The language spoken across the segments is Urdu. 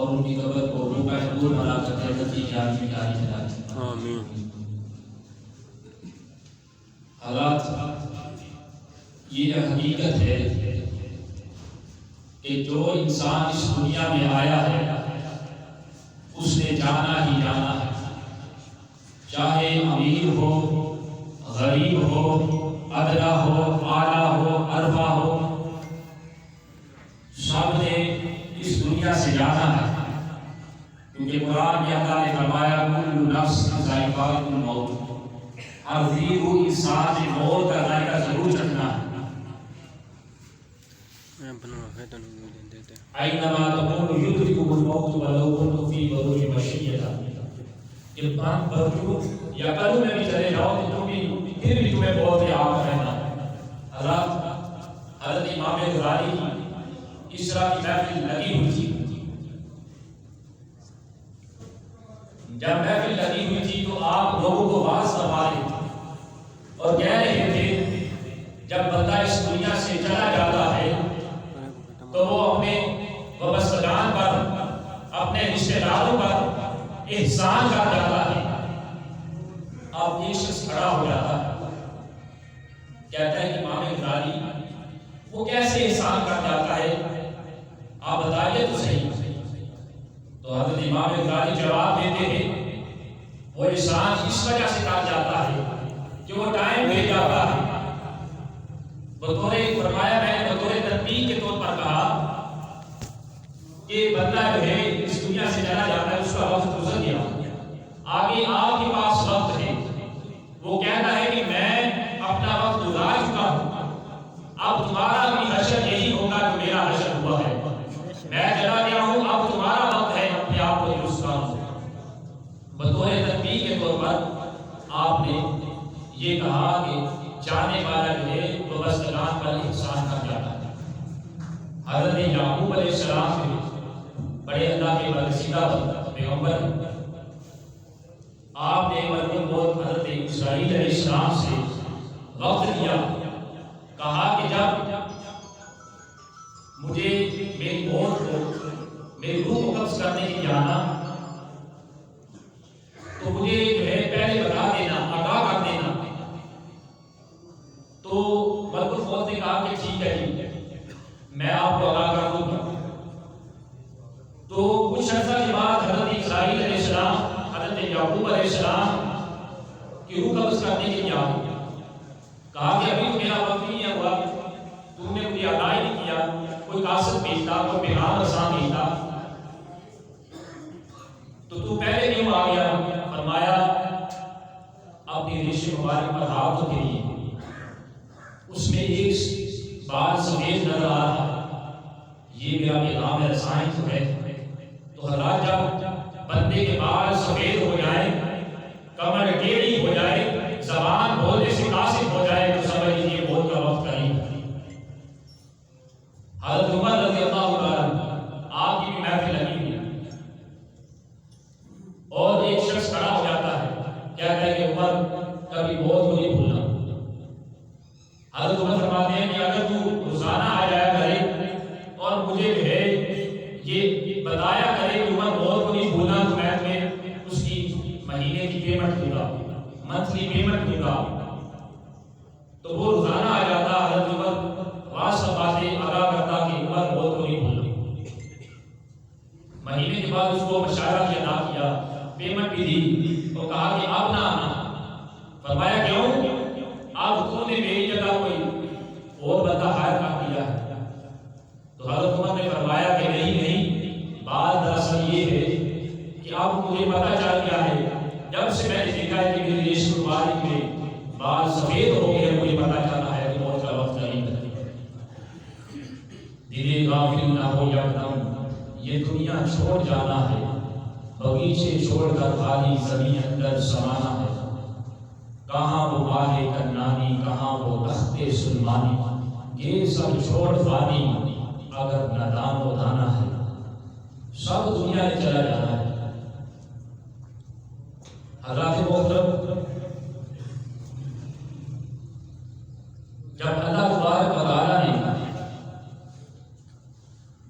اور ان کی قبر کو روح کا حضور بنا کرتے ہیں جاری چلا آمین۔ حالات یہ حقیقت ہے کہ جو انسان اس دنیا میں آیا ہے اس نے جانا ہی جانا ہے، چاہے امیر ہو، غریب ہو، ادنا ہو، اعلیٰ ہو، ارفع ہو، سب نے اس دنیا سے جانا ہے، کیونکہ قرآن میں اللہ نے فرمایا کل نفس ذائقۃ الموت، ہر ذی روح انسان نے موت کا ذائقہ ضرور چکھنا ہے۔ اینما تکونوا یدرککم الموت ولو کنتم فی بروج مشیدہ، کہ برجو یا قلب میں بھی چلے جاؤ تو تم بھی پھر بھی تمہیں بہت یاد رہنا۔ حضرت امام غزالی کی اسرا کی محفل لگی ہوئی تھی، جب محفل لگی ہوئی تھی تو آپ لوگوں کو واعظ فرما رہے تھے اور کہہ رہے تھے جب بندہ اس دنیا سے چلا جاتا ہے تو وہ اپنے وابستگان پر، اپنے رشتہ داروں پر احسان کر جاتا ہے۔ اب یہ شخص کھڑا ہو جاتا ہے، کہتا ہے کہ امام غزالی وہ کیسے احسان کر جاتا ہے، آپ بتائیے تو صحیح۔ تو حضرت امام غزالی جواب دیتے ہیں وہ احسان اس وجہ سے کر جاتا ہے کہ وہ ٹائم لے جاتا ہے۔ بطور فرمایا میں نے بطور تنبیہ کے طور پر کہا کہ بندہ جو ہے اس دنیا سے چلا جاتا ہے، اس کا وقت گزر گیا، آگے آپ کے پاس وقت ہے، وہ کہتا ہے کہ میں اپنا وقت گزار چکا ہوں، اب تمہارا بھی حشر یہی ہوگا جو میرا حشر ہوا ہے، میں چلا گیا ہوں، اب تمہارا وقت ہے اپنے آپ کو درست کرو۔ بطور تنبیہ کے طور پر آپ نے یہ کہا کہ جانے والا جو ہے وابستگان پر احسان کر جاتا ہے۔ حضرت یعقوب علیہ السلام کے بڑے اللہ کے برگزیدہ پیغمبر ہیں، آپ نے مرحوم موت حضرت اسرائیل علیہ السلام سے وقت دیا، کہا کہ جب مجھے میری موت کو، میری روح کو قبض کرنے کی جانا تو مجھے جو ہے پہلے بتا دینا، آگاہ کر دینا۔ تو ملک الموت نے کہا کہ ٹھیک ہے جی، میں آپ کو آگاہ کر دوں گا۔ تو کچھ عرصہ کے بعد حضرت اسرائیل علیہ السلام حضرت یعقوب علیہ السلام کی روح قبض کرنے کے لیے آئے، کہا کہ ابھی تو میرا وقت نہیں ہے ہوا، تم نے مجھے آگاہ نہیں کیا، کوئی قاصد بھیجتا، کوئی پیغام رساں بھیجتا، تو تو پہلے کیوں آ گیا؟ فرمایا اپنی ریش مبارک پر ہاتھ دھو کے لیے، اس میں ایک بال سفید نظر آ رہا ہے، یہ میرا پیغام رساں تو ہے۔ تو حضرات جب بندے کے بال سفید ہو جائیں، کمر ٹیڑھی ہو جائے، زبان بولنے سے قاصد ہو جائے تو سمجھ لیجیے موت کا وقت قریب ہے۔ حضرت عمر رضی اللہ عنہ آپ کی بھی محفل لگی ہوئی اور ایک شخص کھڑا ہو جاتا ہے، کہتا ہے کہ عمر کبھی موت کو نہیں بھولنا۔ حضرت عمر فرماتے ہیں کہ اگر تو روزانہ آ جایا کرے اور مجھے جو ہے یہ بتایا کرے کہ عمر موت کو نہیں بھولنا تو میں تمہیں اس کی مہینے کی پیمنٹ دوں گا، منتھلی پیمنٹ دوں گا۔ تو وہ روزانہ آ جاتا، حضرت عمر واسطہ باتیں آگاہ کرتا کہ عمر موت کو نہیں بھولنا۔ مہینے کے بعد اس کو مشاورہ کی ادا کیا، پیمنٹ بھی دی، تو کہا کہ اب نہ آنا۔ فرمایا کیوں؟ اب تو نے میری جگہ کوئی اور بندہ ہائر کر دیا ہے۔ تو حضرت عمر نے فرمایا کہ نہیں، بات دراصل یہ ہے کہ اب مجھے پتہ چل گیا ہے، جب سے میں نے دیکھا ہے کہ میری ریش مبارک میں بال سفید ہو گئے، مجھے پتہ چلا ہے کہ موت کا وقت قریب ہے۔ دل غافل نہ ہو یکدم، یہ دنیا چھوڑ جانا ہے، بغیچے چھوڑ کر خالی زمین اندر سمانا ہے۔ کہاں وہ ماہ کنانی، کہاں وہ تخت سلمانی، یہ سب چھوڑ فانی، اگر نادان و دانا ہے، سب دنیا نے چلا جانا ہے۔ حضرات محترم، جب اللہ تبارک و تعالیٰ نے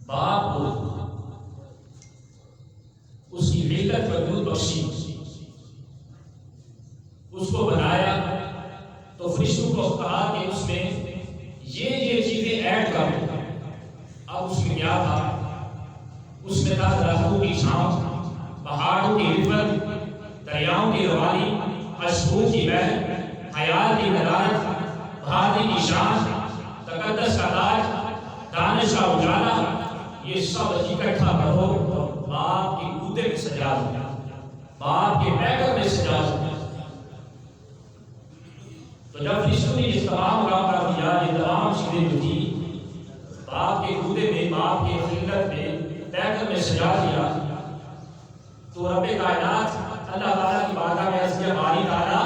باپ کو اب اس میں کیا تھا؟ اس میں تھا درختوں کی چھاؤں، پہاڑوں کی رفت، دریاؤں کی روانی، اشکوں کی بہر، خیال کی ندارت، بھارتی کی شان، تقدس کا تاج، دانش کا اجالا، یہ سب اکٹھا کرو اور باپ کے کودے میں سجا دو، باپ کے پیکر میں سجا دو۔ تو جب فرشتوں نے اس تمام کام کر دیا، یہ تمام چیزیں جو تھی باپ کے کودے میں، باپ کے خلقت میں، پیکر میں سجا دیا، تو رب کائنات اللہ تعالیٰ کی بارگاہ میں عرض کیا، باری تعالیٰ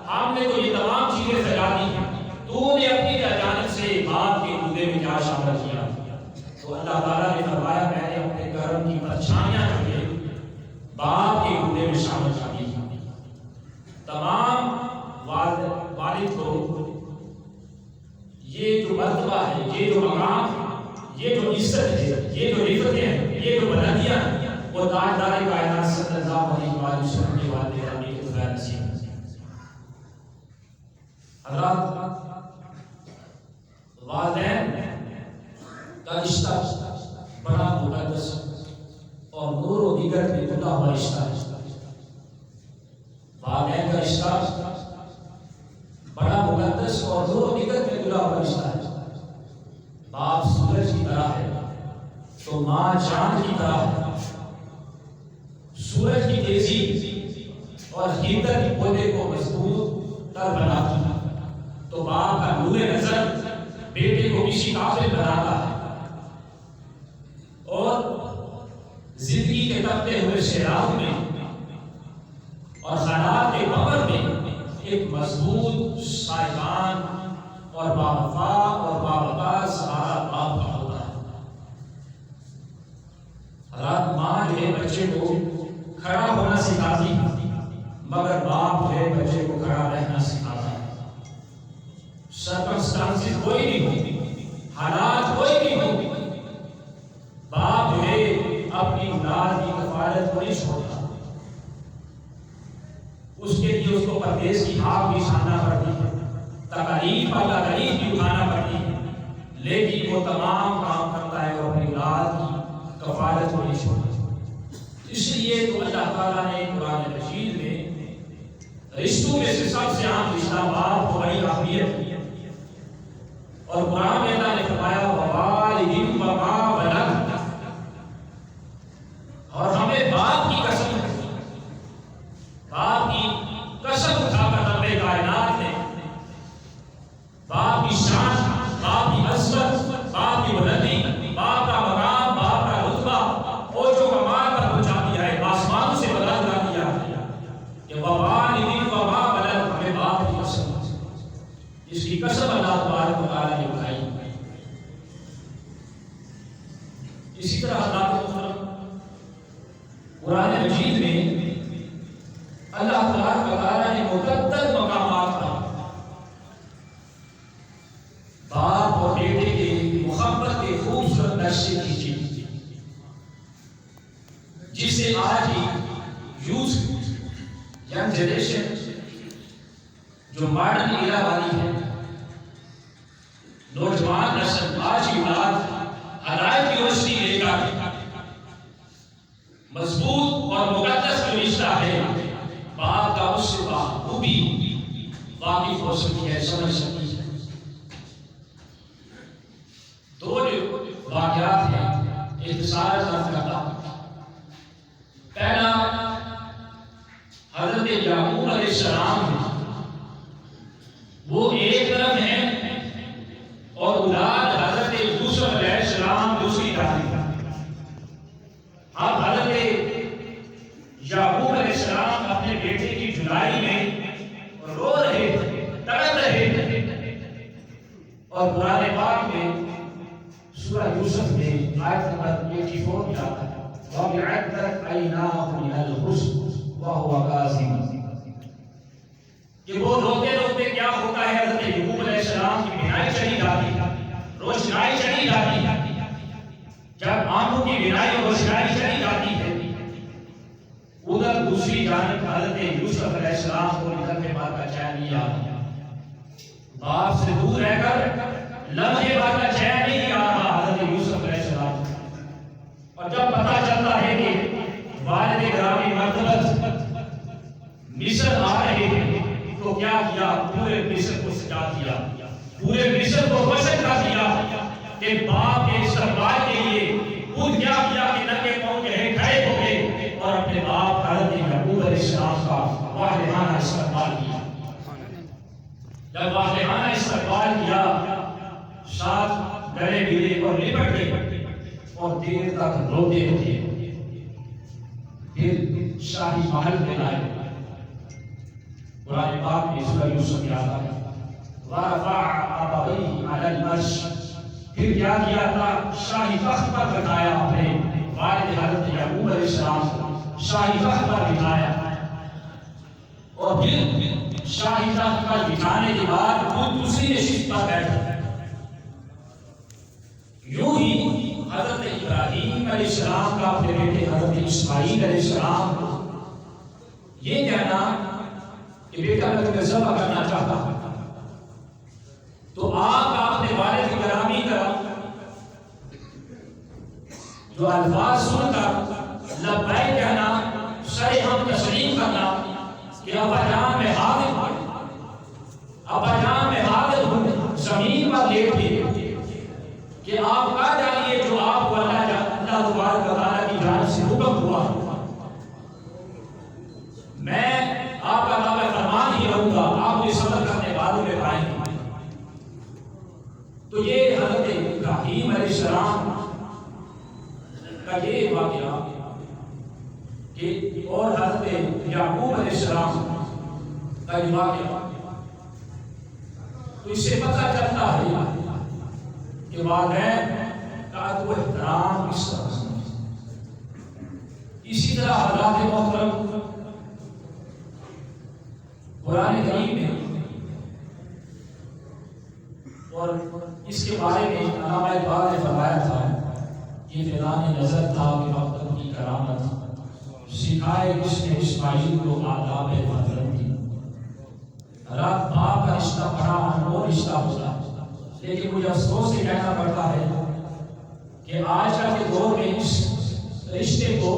ہم نے تو یہ تمام چیزیں سجا دی ہیں، تو نے اپنی جانب سے باپ کے کودے میں کیا شامل کیا؟ تو اللہ تعالیٰ نے فرمایا، میں نے اپنے کرم کی پرچھائیاں جو ہے باپ کے کودے میں شامل کر دی۔ تمام والد کو یہ جو مرتبہ ہے، یہ جو مقام، یہ جو عزت ہے، یہ جو رفتیں ہیں، یہ جو بلندیاں ہیں، وہ تاجدار کائنات صلی اللہ علیہ وسلم کے والد گرامی کے بغیر نصیب ہے۔ حضرات، والدین کا رشتہ بڑا مقدس اور نور و دیگر میں کھلا ہوا رشتہ ہے۔ والدین کا رشتہ بڑا مقدس اور نور و دیگر میں کھلا ہوا رشتہ ہے۔ باپ سورج کی طرح ہے تو ماں چاند کی طرح ہے۔ سورج کی تیزی اور ہیٹر کی پودے کو مضبوط تر بناتی ہے، تو باپ کا نور نظر بیٹے کو کسی قابل بناتا ہے، اور زندگی کے تپتے ہوئے سیلاب میں اور خیالات کے ببر میں ایک مضبوط سائبان اور باوفا اور باوقار سہارا باپ کا ہوتا ہے۔ حضرات، ماں جو ہے بچے کو کھڑا ہونا سکھاتی ہے، مگر باپ جو ہے بچے کو کھڑا رہنا سکھاتا ہے۔ سرکمسٹانسز کوئی بھی ہو، حالات کوئی بھی ہو، باپ جو ہے اپنی اولاد کی کفالت کو نہیں چھوڑتا۔ اس کے لیے اس کو پردیس کی ہاک بھی سامنا پڑتی ہے، تکالیف پر تکالیف بھی اٹھانا پڑتی ہے، لیکن وہ تمام کام کرتا ہے اور اپنی اولاد کی کفالت کو نہیں چھوڑتا۔ اس لیے تو اللہ تعالیٰ نے قرآن مجید میں رشتوں میں سے سب سے عام رشتہ باپ کو بڑی اہمیت دی، اور قرآن میں اللہ نے فرمایا ووالد وما ولد، اور ہمیں باپ کی قسم ہے، باپ کی قسم اٹھا کر رب کائنات نے باپ کی شان، باپ کی عظمت، باپ کی بلندی، باپ کا مقام، باپ کا رتبہ اور جو کمال پر پہنچا دیا ہے، آسمان سے بلند کر دیا ہے کہ ووالد وما ولد، ہمیں باپ کی قسم، جس کی قسم اللہ تبارک و تعالیٰ نے اٹھائی۔ اسی طرح اللہ قرآن مجید میں اللہ تبارک و تعالیٰ نے متعدد مقامات پر باپ اور بیٹے کے محبت کے خوبصورت نقشے کھینچے، جس سے آج کی یوتھ، ینگ جنریشن جو ماڈرن ایرا والی ہے، نوجوان نسل، آج کی اولاد ہدایت کی روشنی لے کر مضبوط اور مقدس جو رشتہ ہے باپ کا، اس سے بخوبی واقف ہو سکتی ہے، سمجھ سکتی ہے۔ دو جو واقعات ہیں اختصار ذکر کرتا ہوں۔ پہلا حضرت یعقوب علیہ السلام ہے، وہ ایک طرف ہیں اور اولاد حضرت یوسف علیہ السلام دوسری طرف ہیں۔ اب حضرت یعقوب علیہ السلام اپنے بیٹے کی جدائی میں رو رہے تھے، تڑپ رہے تھے، اور قرآن پاک میں سورہ یوسف میں آیت نمبر 84 میں آتا ہے وَبِعَدَّتْ عَيْنَاهُ مِنَ الْحُزْنِ وَهُوَ كَاظِمٌ، کہ وہ روتے روتے کیا ہوتا ہے، حضرت یعقوب علیہ السلام کی بینائی چلی جاتی، روشنائی چلی جاتی، جب آنکھوں کی بینائی اور روشنائی چلی جاتی ہے، ادھر دوسری جانب حضرت یوسف علیہ السلام کو نکلنے بار کا چین نہیں آتا، باپ سے دور رہ کر لمحے بار کا چین نہیں آ رہا حضرت یوسف علیہ السلام دیا، پورے مصر کو سجا دیا، پورے مصر کو روشن کر دیا کہ باپ کے استقبال کے لیے خود کیا کیا کہ ننگے پاؤں جو ہے کھڑے ہو گئے اور اپنے باپ حضرت یعقوب علیہ السلام کا واحدانہ استقبال کیا۔ جب واحدانہ استقبال کیا، ساتھ گلے ملے اور لپٹ گئے اور دیر تک روتے رہے۔ پھر شاہی محل میں آئے، قرآن پاک میں سورہ یوسف یاد آیا، وَرَفَعَ أَبَوَيْهِ عَلَى الْعَرْشِ، پھر کیا کیا تھا، شاہی تخت پر بٹھایا اپنے والد حضرت یعقوب علیہ السلام کو، شاہی تخت پر بٹھایا، اور پھر شاہی تخت پر بٹھانے کے بعد خود دوسری نشست پر بیٹھا۔ یوں ہی حضرت ابراہیم علیہ السلام کا اپنے بیٹے حضرت اسماعیل علیہ السلام کو یہ کہنا کہ بیٹا میں تمہیں ذبح کرنا چاہتا ہوں، تو آپ اپنے والد کی گرامی طرف جو الفاظ سن کر لبیک کہنا، سر ہم تسلیم کرنا کہ ابا جان میں حاضر ہوں، ابا جان میں حاضر ہوں، زمین پر لیٹ گئے کہ آپ کا جانیے جو آپ کو اللہ تبارک و تعالیٰ کی جانب سے حکم ہوا، میں آپ کا تابع فرمان ہی رہوں گا، آپ مجھے صبر کرنے والوں میں پائیں گے۔ تو یہ حضرت ابراہیم علیہ السلام کا یہ واقعہ کہ اور حضرت یعقوب علیہ السلام کا یہ واقعہ، تو اس سے پتہ چلتا ہے کہ والدین کا ادب و احترام اس طرح سے۔ اسی طرح حضرات محترم قرآن کریم میں اور اس کے بارے میں علامہ اقبال نے فرمایا تھا، یہ فیضان نظر تھا کہ وقت کی کرامت، سکھائے جس نے اسماعیل کو آداب حضرت کی۔ رات باپ کا رشتہ بڑا انمول رشتہ ہوتا ہے، لیکن مجھے افسوس سے کہنا پڑتا ہے کہ آج کل کے دور میں اس رشتے کو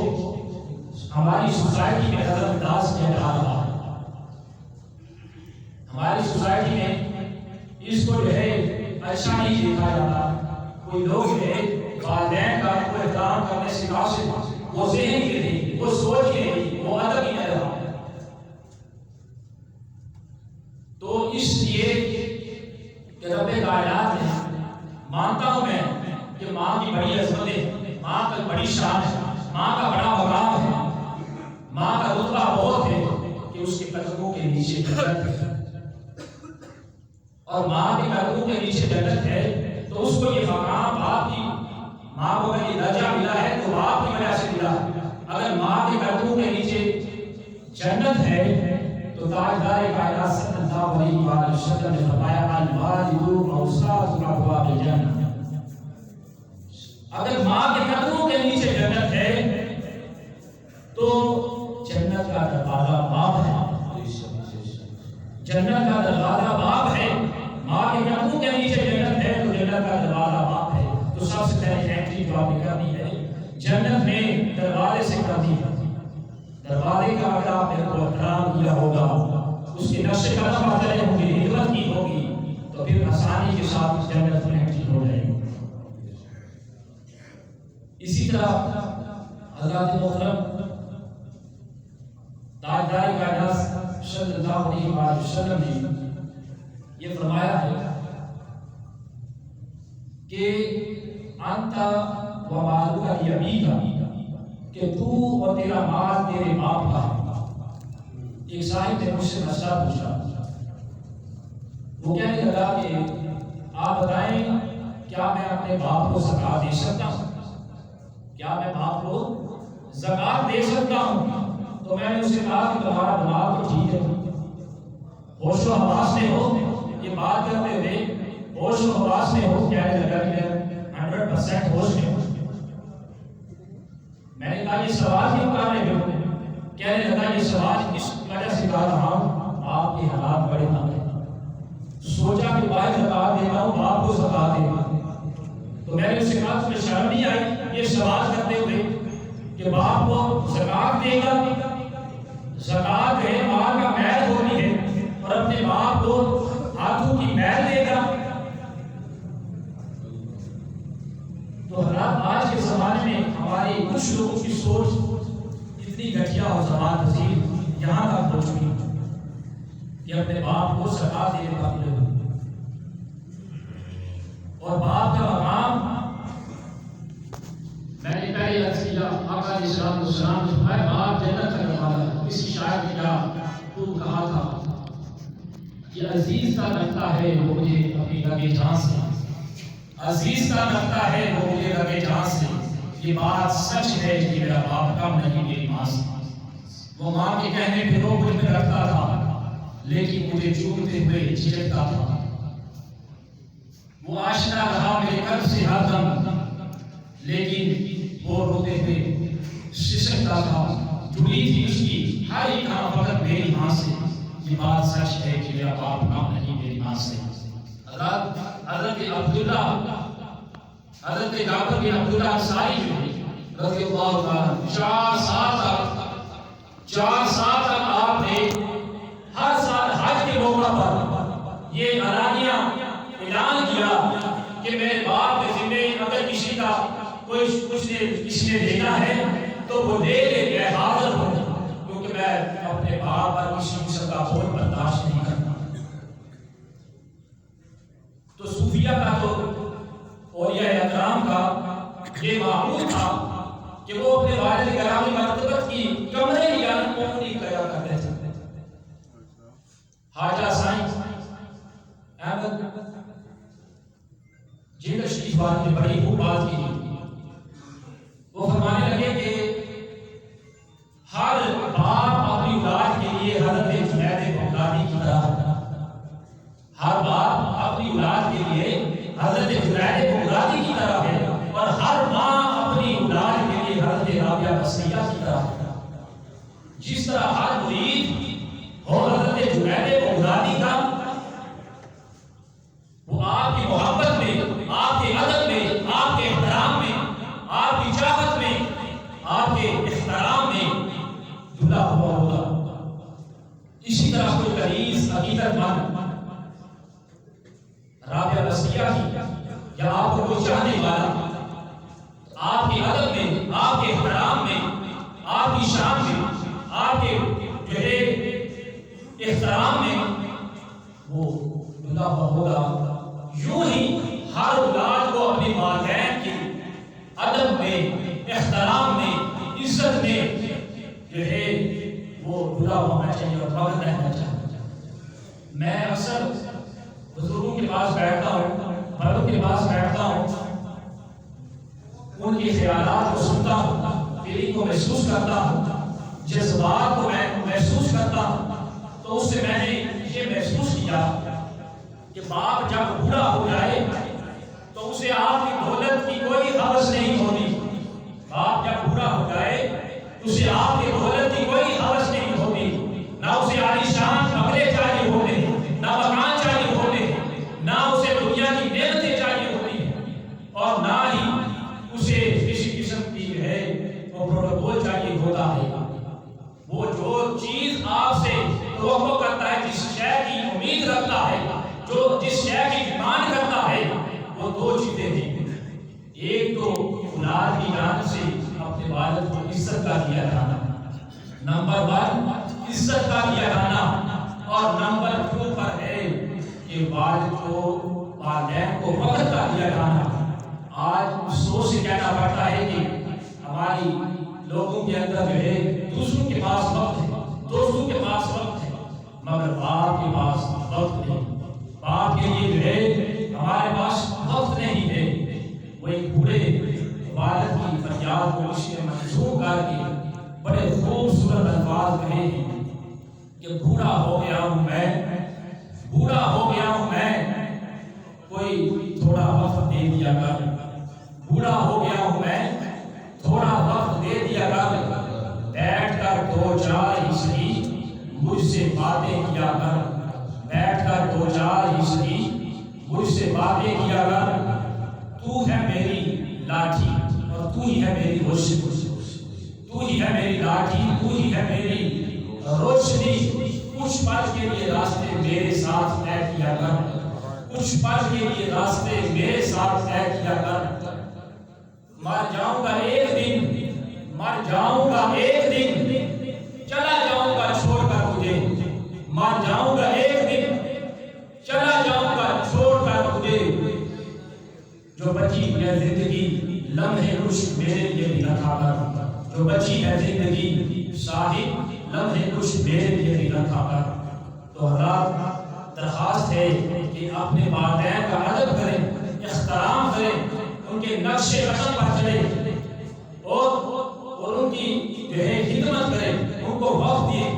ہماری سوسائٹی میں نظر انداز کیا جا رہا ہے۔ ہماری سوسائٹی میں اس کو جو ہے اچھا نہیں دیکھا جاتا۔ کوئی لوگ جو ہے والدین کا کوئی احترام کرنے سے قاصر، وہ ذہن ہی نہیں، وہ سوچ ہی نہیں، وہ ادب ہی نہیں رہا۔ تو اس لیے کہ رب کائنات نے، مانتا ہوں میں کہ ماں کی بڑی عظمت ہے، ماں کا بڑی شان ہے، ماں کا بڑا مقام ہے، ماں کا رتبہ بہت ہے کہ اس کے قدموں کے نیچے جنت ہے، اور ماں کے قدموں کے نیچے جنت ہے، تو اس کو یہ مقام باپ کی، ماں کو اگر یہ درجہ ملا ہے تو باپ کی وجہ سے ملا ہے۔ اگر ماں کے قدموں کے نیچے جنت ہے تو تاجدار کائنات صلی اللہ علیہ وآلہ وسلم نے فرمایا الوالد اوساط ابواب الجنہ، اگر ماں کے قدموں کے نیچے جنت ہے تو جنت کا دروازہ باپ ہے، جنت کا دروازہ باپ ہے۔ ماں کے قدموں کے نیچے جنت ہے تو جنت کا دروازہ باپ ہے۔ تو سب سے پہلے انٹری جو آپ نے کرنی ہے جنت میں دروازے سے کرنی ہے۔ دروازے کا اگر آپ نے کو احترام کیا ہوگا، اس کے نقش قدم پر چلے ہوں گے، ہدایت کی ہوگی، تو پھر آسانی کے ساتھ جنت میں انٹری ہو جائے گی۔ اسی طرح حضرات محترم تاجدار کائنات صلی اللہ علیہ وآلہ وسلم نے یہ فرمایا ہے کہ انت و مالک لیمیک، کہ تو اور تیرا مال تیرے باپ کا ہے۔ ایک صاحب نے مجھ سے مسئلہ پوچھا، وہ کہنے لگا کہ آپ بتائیں کیا میں اپنے باپ کو زکات دے سکتا ہوں؟ کیا میں باپ کو زکات دے سکتا ہوں؟ تو میں نے اسے کہا کہ تمہارا دماغ تو ٹھیک ہے، ہوش و حواس میں ہو، یہ بات کرتے ہوئے ہوش و حواس میں ہو، کہنے لگا کہ 100% ہوش میں ہو۔ میں نے کہا یہ سوال کیوں کر رہے ہو؟ کہنے لگا یہ سوال اس وجہ سے کر رہا ہوں، آپ کے حالات بڑے تنگ ہیں، سوچا کہ بھائی زکات دیتا ہوں، باپ کو زکات دیتا ہوں۔ تو میں نے اسے کہا تمہیں شرم نہیں آئی یہ سوال کرتے ہوئے کہ باپ کو زکات دے گا؟ زکات ہے مال کا میل ہوتی ہے، اور اپنے باپ کو ہاتھوں کی میل دے گا؟ تو حضرات آج کے زمانے میں ہمارے کچھ لوگوں کی سوچ اتنی گھٹیا اور زبان پذیر یہاں تک پہنچ چکی کہ اپنے باپ کو زکات دینے کا قابل ہو، اور باپ کا مقام میں نے پہلے عرض کیا آقا علیہ السلام نے فرمایا باپ جنت کا دروازہ. کسی شاعر نے کیا خوب کہا تھا کہ عزیز کا لگتا ہے وہ مجھے اپنی رگے جان سے، عزیز کا لگتا ہے وہ مجھے رگے جان سے، یہ بات سچ ہے کہ میرا باپ کم نہیں میری ماں سے. وہ ماں کے کہنے پہ رو مجھ میں رکھتا تھا لیکن مجھے چومتے ہوئے جھجکتا تھا. وہ آشنا رہا میرے قلب سے ہر دم لیکن وہ روتے ہوئے سسکتا تھا. جڑی تھی اس کی ہر ایک ہاں فقط میری ماں سے، یہ بات سچ ہے کہ میرا باپ کم نہیں میری ماں سے. حضرت عبداللہ حضرت جعفر بن عبداللہ انصاری رضی اللہ تعالیٰ 4 سال تک آپ نے ہر سال حج کے موقع پر یہ اعلانیہ اعلان کیا کہ میرے باپ کے ذمے اگر کسی کا کوئی کچھ کسی نے دینا ہے تو وہ دے لے، میں حاضر ہوں، کیونکہ میں اپنے باپ پر کسی قسم کا بوجھ برداشت نہیں کرتا. تو صوفیہ کا تو اولیاء اکرام کا یہ معمول تھا کہ وہ اپنے والد گرامی مرتبت کی کمرے کی جانب پوری کیا کرتے تھے. خواجہ سائنس احمد جن تشریف والے نے بڑی خوب بات کی. وہ فرمانے لگے کہ ہر باپ اپنی اولاد کے لیے حضرت جنید بغدادی کی طرح، ہر باپ اپنی اولاد کے لیے حضرت جنید بغدادی کی طرح ہے، اور ہر ماں اپنی اولاد کے لیے حضرت رابعہ بصریہ کی طرح ہے. جس طرح ہر مرید ہو حضرت جنید بغدادی کا، وہ آپ کی محبت میں، آپ کے ادب میں، آپ کے احترام میں، آپ کی چاہت میں، آپ کے احترام میں جڑا ہوا ہوگا. اسی طرح کوئی قریض عقیدت مند رابعہ بصریہ کی یا آپ کو کوئی چاہنے والا آپ کے ادب میں، آپ کے احترام میں، آپ کی شان میں، آپ کے جو ہے احترام میں وہ جڑا ہوا ہوگا. یوں ہی ہر اولاد کو اپنے والدین کے ادب میں، احترام میں، عزت میں جو ہے وہ جڑا ہونا چاہیے اور پابند رہنا چاہیے. میں اکثر بزرگوں کے پاس بیٹھتا ہوں، بڑوں کے پاس بیٹھتا ہوں، ان کے خیالات کو سنتا ہوں، دل کو محسوس کرتا ہوں، جذبات کو میں محسوس کرتا ہوں. تو اس سے میں نے یہ محسوس کیا کہ باپ جب بوڑھا ہو جائے تو اسے آپ کی دولت کی کوئی حوث نہیں ہوتی. باپ جب بوڑھا ہو جائے اسے آپ کی دولت کی کوئی حوث نہیں ہوتی. نہ اسے عالیشان بنگلے چاہیے ہوتے، نہ مکان چاہیے ہوتے، نہ اسے دنیا کی نعمتیں چاہیے ہوتی، اور نہ ہی اسے کسی قسم کی جو ہے وہ پروٹوکول چاہیے ہوتا ہے. وہ جو چیز آپ سے توقع کرتا ہے، جس شے کی امید رکھتا ہے، جو جس شے کی ڈیمانڈ کرتا ہے، وہ 2 چیزیں ہیں. ایک تو اولاد کی جانب سے اپنے والد کو عزت کا دیا جانا، نمبر 1 عزت کا دیا جانا، اور نمبر 2 پر ہے کہ والد کو، والدین کو وقت کا دیا جانا. آج افسوس سے کہنا پڑتا ہے کہ ہماری لوگوں کے اندر جو ہے دوسروں کے پاس وقت ہے، دوستوں کے پاس وقت ہے، مگر باپ کے پاس وقت نہیں. باپ کے لیے جو ہے ہمارے پاس وقت نہیں ہے. وہ ایک بوڑھے والد کی فریاد کو اس نے منسوخ کر کے بڑے خوبصورت الفاظ کہے ہیں کہ بوڑھا ہو گیا ہوں میں، بوڑھا ہو گیا ہوں میں، کوئی تھوڑا وقت دے دیا کر. بوڑھا ہو گیا ہوں میں، تھوڑا وقت دے دیا کر. بیٹھ کر 2-4 ہی صحیح مجھ سے باتیں کیا کر. بیٹھ کر 2-4 ہی صحیح مجھ سے باتیں کیا کر. تو ہے میری لاٹھی اور تو ہی ہے میری روشنی، تو ہی ہے میری لاٹھی، تو ہی ہے میری روشنی. کچھ پل کے لیے راستے میرے ساتھ طے کیا کر، کچھ پل کے لیے راستے میرے ساتھ طے کیا کر، مر جاؤں گا ایک دن، مر جاؤں گا ایک دن، چلا جاؤں گا چھوڑ کر تجھے، مر جاؤں گا ایک دن، چلا جاؤں گا چھوڑ کر تجھے، جو بچی ہے زندگی لمحے رشک میرے لیے بھی رکھا کر، جو بچی ہے زندگی صاحب لمحے رشک میرے لیے بھی رکھا کر۔ تو حضرات درخواست ہے کہ اپنے والدین کا ادب کریں، احترام کریں، ان کے نقش قدم پر چلیں اور ان کی جو ہے خدمت کریں، ان کو وقت دیں،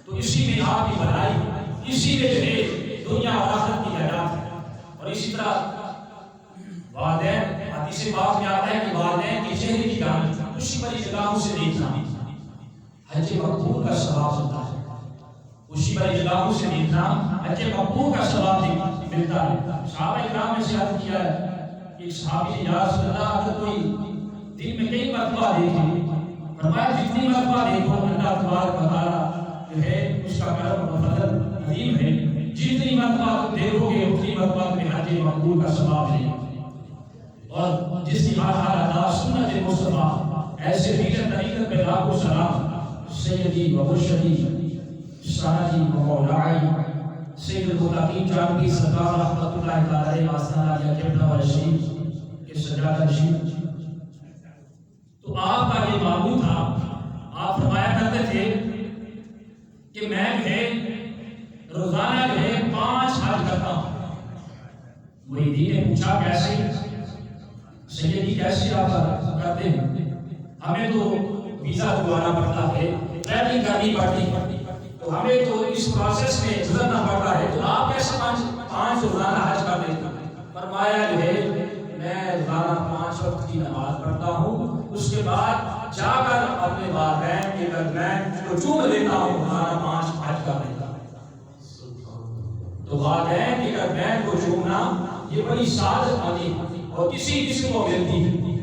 تو اسی میں آپ کی بھلائی، اسی میں جو ہے دنیا اور آخرت کی نجات ہے۔ اور اسی طرح والدین، حدیث پاک میں آتا ہے کہ والدین کے چہرے کی جانب خوشی بھری نگاہوں سے دیکھنا حج مقبول کا ثواب ہوتا ہے، خوشی بھری نگاہوں سے دیکھنا حج مقبول کا ثواب ملتا ہے۔ صحابہ کرام نے عرض کیا ہے، ایک صحابی نے یا رسول اللہ اگر کوئی دن میں کئی مرتبہ دیکھے، فرمایا جتنی مرتبہ دیکھو اللہ تبارک و تعالیٰ جو ہے اس کا کرم و فضل عظیم ہے، جتنی مرتبہ تم دیکھو گے اتنی مرتبہ تمہیں حج مقبول کا ثواب ہے۔ اور جس کی ہر ادا سنت مصطفیٰ ایسے دیگر طریقت میں لاکھوں سلام سیدی و مرشدی سندی و مولائی سید المتقین جانبی سرکار رحمت اللہ تعالی آستانہ علیہ قبلہ و رشید کے سجادہ نشین۔ تو آپ کا یہ معمول تھا، آپ فرمایا کرتے تھے کہ میں جو ہے روزانہ جو ہے 5 حج کرتا ہوں۔ مریدین نے پوچھا کیسے سیدی کیسے آپ کرتے ہیں؟ ہمیں تو ویزا دلوانا پڑتا ہے، ٹریولنگ کرنی پڑتی ہے، تو ہمیں تو اس پروسیس میں گزرنا پڑتا ہے، تو آپ کیسے 5 روزانہ حج کر دیتے ہیں؟ فرمایا جو ہے میں روزانہ 5 وقت کی نماز پڑھتا ہوں، اس کے بعد جا کر اپنے والدین کے درمیان کو چوم لیتا ہوں، روزانہ 5 حج کر دیتا ہوں۔ تو والدین کے درمیان کو چومنا یہ بڑی سعادت آتی ہے اور کسی کو ملتی ہے۔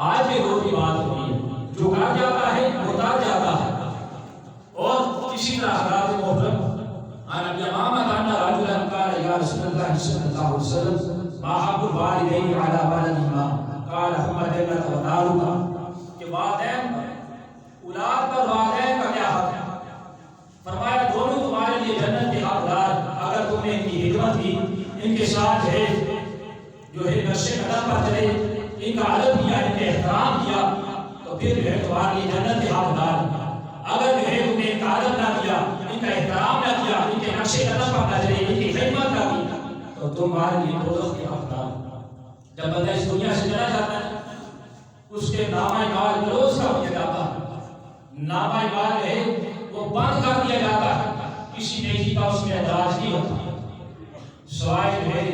آج کے دور کی بات ہوئی ہے، جو کہا جاتا ہے ہوتا جاتا ہے۔ اور اسی طرح حضرات محترم عن ابی امامہ ان رجلا قال یا رسول اللہ صلی اللہ علیہ وسلم ما حق الوالدین علی ولدہما قال ثم جنت و نارک، کہ والدین اولاد پر والدین کا کیا حق ہے؟ فرمایا دونوں تمہارے لیے جنت کے حقدار، اگر تم نے ان کی خدمت کی، ان کے ساتھ ہے جو ہے نقش قدم پر چلے، ان کا ادب کیا، ان کا احترام کیا، تو پھر جو ہے تمہارے لیے جنت کے حقدار۔ اگر جو ہے تم نے ان کا ادب نہ کیا، ان کا احترام نہ کیا، ان کے نقش قدم پر نہ چلے، ان کی خدمت نہ کی، تو تمہارے لیے دوزخ کے حقدار۔ جب بندہ اس دنیا سے چلا جاتا ہے، اس کے نامہ اعمال کلوز کر دیا جاتا ہے، نامہ اعمال ہے وہ بند کر دیا جاتا ہے، کسی نیکی کا اس میں اعتراض نہیں ہوتا، سوائے جو ہے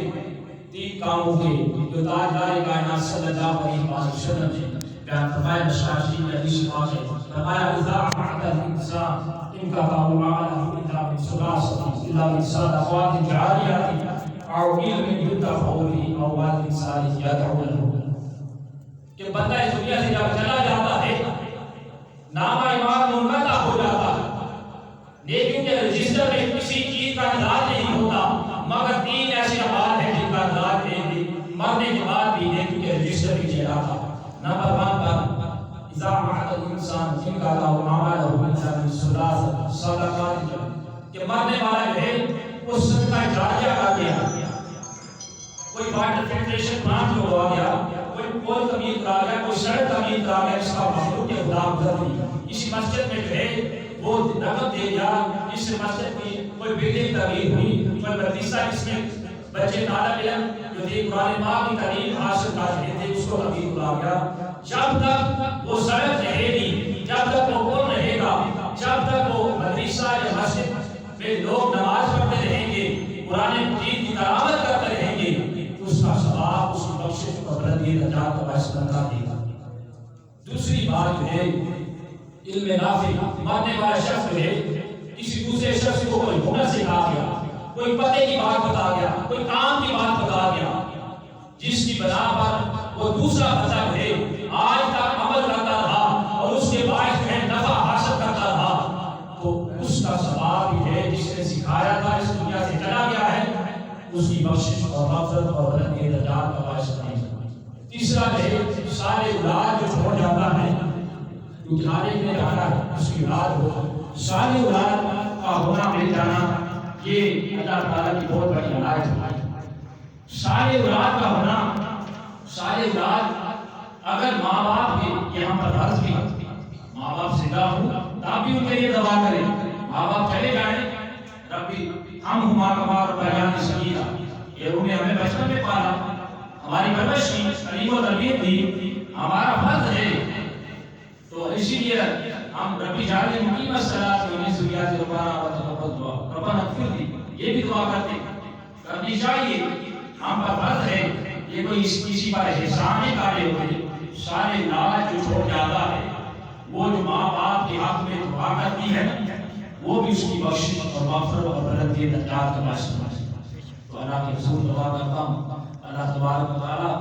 3 کاموں کے جو تاجدار کائنات صلی اللہ علیہ وسلم نے بیان فرمایا۔ نشاشی میں حدیث پاک ہے، فرمایا اذا اعطى الانسان ان کا قول عمله الا من ثلاثه الا من صدقات جاریات او علم ينتفع به او ولد صالح يدعو له، کہ بندہ اس دنیا سے جب چلا جاتا ہے نامہ اعمال منقطع ہو جاتا ہے، نیکیوں کے رجسٹر میں کسی چیز کا انداز نہیں ہوتا مگر 3 ایسے اعمال ہیں جن کا انداز مرنے کے بعد بھی نیکیوں کے رجسٹر میں چلا جاتا ہے۔ نمبر 1 پر اذا اعطى الانسان ان کا قول عمله الا من ثلاث صدقات، کہ مرنے والا جو ہے وہ صدقہ جاریہ کر گیا، کوئی واٹر فلٹریشن پلانٹ لگوا گیا، کوئی پول تعمیر کرا گیا، کوئی سڑک تعمیر کرا گیا، اس کا مخلوق کے خدا گزر گئی، اسی مسجد میں جو ہے وہ رقم دے دیا، اس مسجد کی کوئی بلڈنگ تعمیر ہوئی، کوئی مدرسہ جس میں بچے طالب علم جو تھے قرآن پاک کی تعلیم حاصل کر رہے تھے اس کو تعمیر کرا گیا۔ جب تک وہ سڑک رہے گی، جب تک وہ پل رہے گا، جب تک وہ مدرسہ یا مسجد میں لوگ نماز پڑھتے رہیں گے، قرآن مجید کی تلاوت کرتے رہیں گے، اس کا ثواب، اس کی بخشش کو بلندی درجات کا باعث بنتا دے گا۔ دوسری بات جو ہے علم نافع، مرنے والا شخص جو ہے کسی دوسرے شخص کو کوئی ہنر سکھا گیا، کوئی پتے کی بات بتا گیا، کوئی کام کی بات بتا گیا، جس کی بنا پر وہ دوسرا بندہ جو ہے آج تک عمل کرتا رہا اور اس کے باعث جو ہے نفع حاصل کرتا رہا، تو اس کا کی بخشش اور مغفرت اور بلندی درجات کا باعث بنے. تیسرا ہے سارے اولاد جو چھوڑ جاتا ہے کیونکہ ہر ایک نے کہا ہے اس کی اولاد ہو، سارے اولاد کا ہونا مل جانا یہ اللہ تعالیٰ کی بہت بڑی عنایت ہے. سارے اولاد کا ہونا، سارے اولاد اگر ماں باپ کے یہاں پر فرض بھی ماں باپ زندہ ہوں تب بھی ان کے لیے دعا کریں. ماں باپ چلے جائیں ربی ہم ہما کمار بیان صغیرہ، یہ انہوں نے ہمیں بچپن میں پالا، ہماری پرورش کی، تعلیم و تربیت دی، ہمارا فرض ہے. تو اسی لیے ہم ربی جعل مقیم الصلاۃ و من ذریات ربنا وتقبل دعا ربنا اغفر لی، یہ بھی دعا کرنی چاہیے. ہم پر فرض ہے، یہ کوئی کسی پر احسان نہیں کارے ہوتے. سارے اولاد جو چھوڑ جاتا ہے وہ جو ماں باپ کے حق میں دعا کرتی ہے وہ بھی اس کی بخشش اور مغفرت اور بلندی درجات کا باعث بنے. تو اللہ کے حضور دعا کرتا ہوں اللہ تبارک و تعالیٰ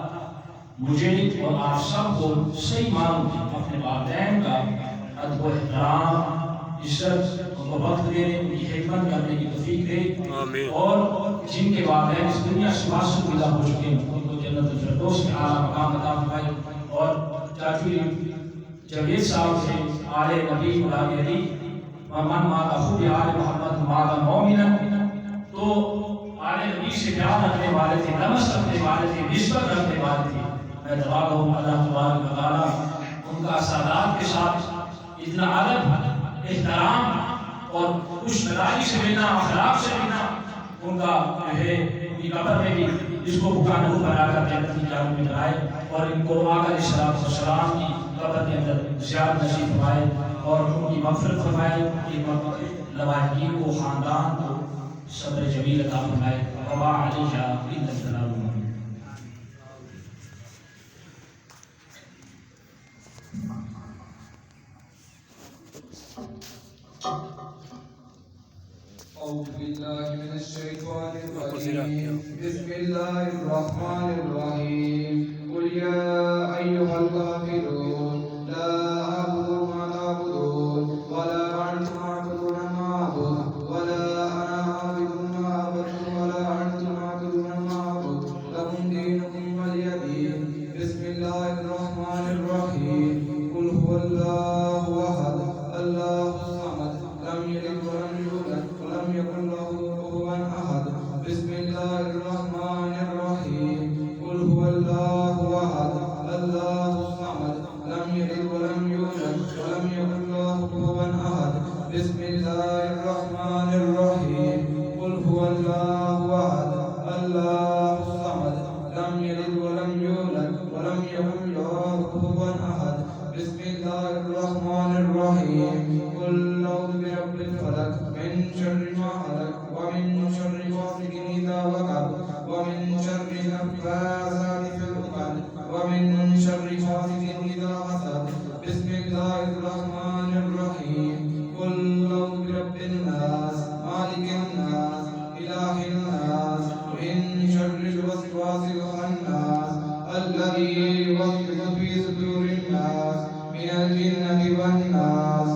مجھے اور آپ سب کو صحیح معنوں اپنے والدین کا ادب و احترام، عزت اور وقت دینے، ان کی خدمت کرنے کی توفیق دے. اور جن کے والدین اس دنیا سے معصوم پیدا ہو چکے ہیں ان کو جنت الفردوس میں اعلیٰ مقام عطا فرمائے. اور چاچو جاوید صاحب سے آل نبی مولای علی ومن مات خوب آل محمد مات مومنا، تو آل نبی سے پیار رکھنے والے تھے، لمس رکھنے والے تھے، نسبت رکھنے والے تھے. میں دعا کروں اللہ تبارک و تعالیٰ ان کا سادات کے ساتھ اتنا ادب، احترام اور خوش مزاجی سے ملنا، اخلاق سے ملنا، ان کا جو ہے ان کی قبر میں بھی اس کو بھوکا نور بنا کر جنت کی جانب میں لائے، اور ان کو آقا علیہ الصلوۃ والسلام کی قبر کے اندر زیارت نصیب فرمائے اور ان کی مغفرت فرمائے، ان کی لواحقین کو، خاندان کو صبر جمیل عطا فرمائے. وما علیہ الا السلام. أعوذ بالله من الشيطان الرجيم. بسم الله الرحمن الرحيم. قل يا أيها الكافرون لا أعبد ما تعبدون ولا أنتم عابدون ما أعبد ولا أنا عابد ما عبدتم ولا أنتم عابدون ما أعبد لكم دينكم ولي دين. بسم الله الرحمن الرحيم. قل هو الله أحد الله الصمد لم يلد ولم يولد ولم يكن له كفوا أحد. بسم الله الرحمن الرحيم. قل هو الله أحد الله الصمد لم يلد ولم يولد ولم يكن له كفوا أحد. بسم الله الرحمن الرحيم. قل هو الله أحد الله الصمد لم يلد ولم يولد ولم يكن له كفوا أحد. بسم الله الرحمن الرحيم. قل أعوذ برب الفلق من شر ما خلق ومن شر غاسق إذا وقب ومن شر النفاثات في العقد ومن شر حاسد إذا حسد. بسم الله الرحمن الرحيم. قل أعوذ برب الناس مالك الناس إله الناس من شر الوسواس الخناس الذي يوسوس في صدور الناس من الجنة والناس.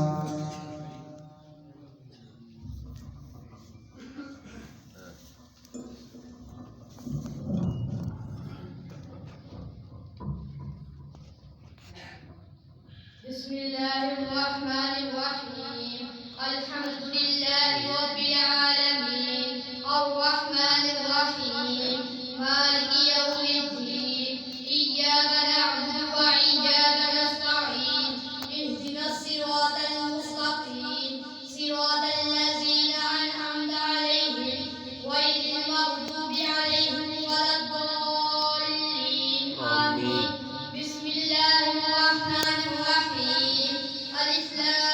بسم الله الرحمن الرحيم. الحمد لله رب العالمين الرحمن الرحيم مالك يوم الدين إياك نعبد وإياك نستعين اهدنا الصراط المستقيم صراط الذين أنعمت عليهم غير المغضوب عليهم ولا الضالين آمين. بسم الله الرحمن الرحيم. الف لام